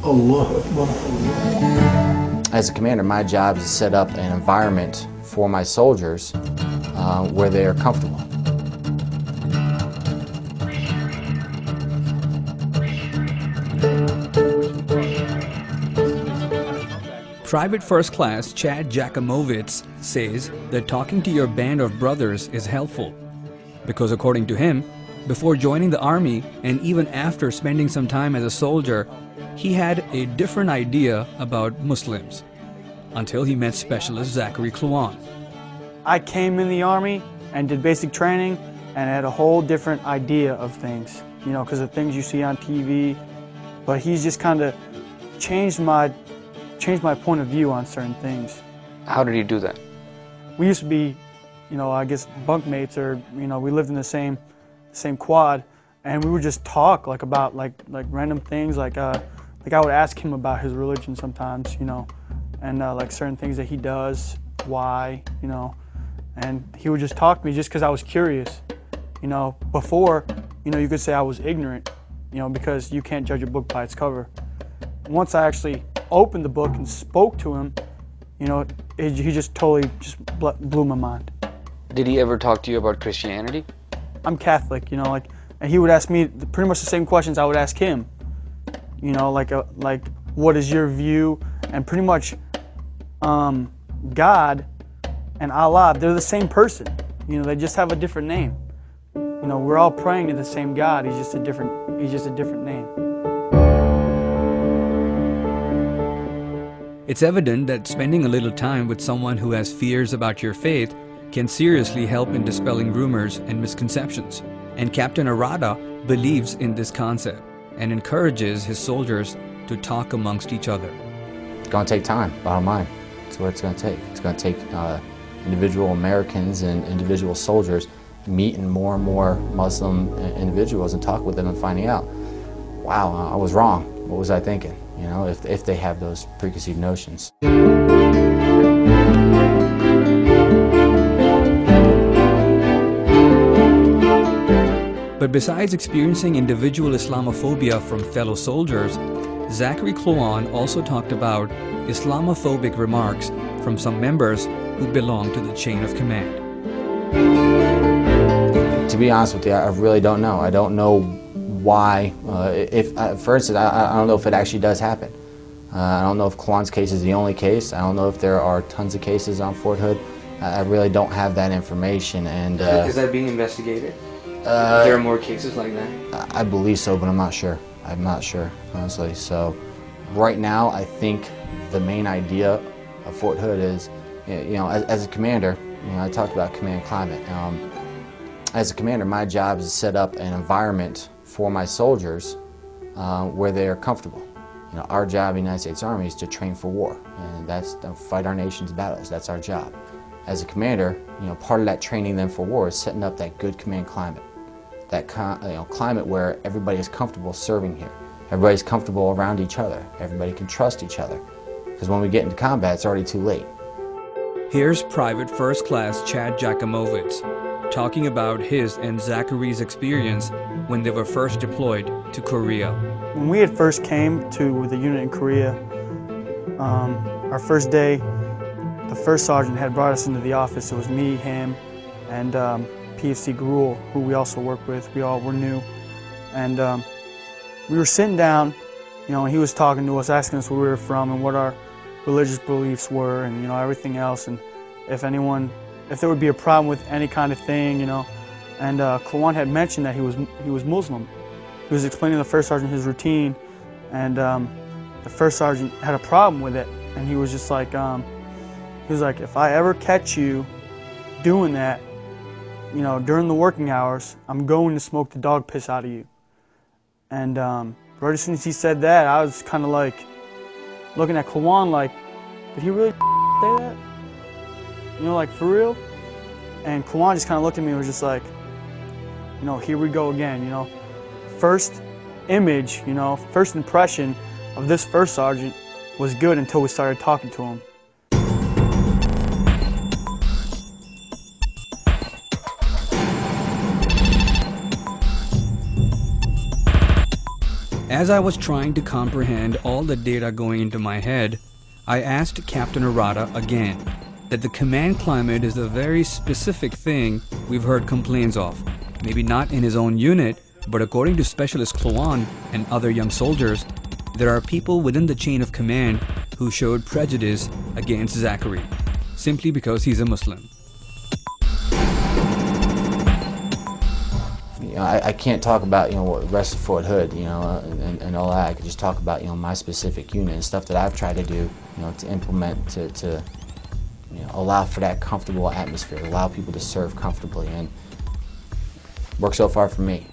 Allahu Akbar. As a commander, my job is to set up an environment for my soldiers where they are comfortable. Private First Class Chad Jackimowitz says that talking to your band of brothers is helpful because, according to him, before joining the Army and even after spending some time as a soldier, he had a different idea about Muslims until he met Specialist Zachary Kluan. I came in the Army and did basic training and had a whole different idea of things, you know, because of things you see on TV. But he's just kind of changed my point of view on certain things. How did he do that? We used to be, you know, I guess bunkmates, or, you know, we lived in the same quad, and we would just talk about random things. Like I would ask him about his religion sometimes, you know, and like certain things that he does, why, you know, and he would just talk to me just because I was curious, you know. Before, you know, you could say I was ignorant, you know, because you can't judge a book by its cover. Once I actually opened the book and spoke to him, you know, he just totally blew my mind. Did he ever talk to you about Christianity? I'm Catholic, you know, like, and he would ask me pretty much the same questions I would ask him. You know, like what is your view? And pretty much God and Allah, they're the same person. You know, they just have a different name. You know, we're all praying to the same God. He's just a different name. It's evident that spending a little time with someone who has fears about your faith can seriously help in dispelling rumors and misconceptions. And Captain Arata believes in this concept and encourages his soldiers to talk amongst each other. It's going to take time, bottom line. That's what it's going to take. It's going to take individual Americans and individual soldiers meeting more and more Muslim individuals and talk with them and finding out, wow, I was wrong. What was I thinking? You know, if they have those preconceived notions. But besides experiencing individual Islamophobia from fellow soldiers, Zachary Kluan also talked about Islamophobic remarks from some members who belong to the chain of command. To be honest with you, I really don't know. I don't know why, for instance, I don't know if it actually does happen. I don't know if Kluan's case is the only case. I don't know if there are tons of cases on Fort Hood. I really don't have that information. And is that being investigated? There are more cases like that? I believe so, but I'm not sure. I'm not sure, honestly. So right now, I think the main idea of Fort Hood is, you know, as a commander, you know, I talked about command climate. As a commander, my job is to set up an environment for my soldiers where they are comfortable. You know, our job in the United States Army is to train for war, and that's to fight our nation's battles. That's our job. As a commander, you know, part of that training them for war is setting up that good command climate, that climate where everybody is comfortable serving here. Everybody's comfortable around each other. Everybody can trust each other, because when we get into combat, it's already too late. Here's Private First Class Chad Jackimowitz talking about his and Zachary's experience when they were first deployed to Korea. When we had first came to the unit in Korea, our first day, the first sergeant had brought us into the office. It was me, him, and PFC Garul, who we also work with. We all were new. And we were sitting down, you know, and he was talking to us, asking us where we were from and what our religious beliefs were, and, you know, everything else, and if there would be a problem with any kind of thing, you know. And Kluan had mentioned that he was Muslim. He was explaining to the first sergeant his routine, and the first sergeant had a problem with it, and he was just like, he was like, if I ever catch you doing that, you know, during the working hours, I'm going to smoke the dog piss out of you. And right as soon as he said that, I was kind of like looking at Kluan like, did he really say that? You know, like, for real? And Kluan just kind of looked at me and was just like, you know, here we go again, you know. First image, you know, first impression of this first sergeant was good until we started talking to him. As I was trying to comprehend all the data going into my head, I asked Captain Arata again that the command climate is a very specific thing we've heard complaints of. Maybe not in his own unit, but according to Specialist Kluan and other young soldiers, there are people within the chain of command who showed prejudice against Zachary, simply because he's a Muslim. You know, I can't talk about, you know, what the rest of Fort Hood, you know, and all that. I could just talk about, you know, my specific unit and stuff that I've tried to do, you know, to implement to you know, allow for that comfortable atmosphere, allow people to serve comfortably, and works so far for me.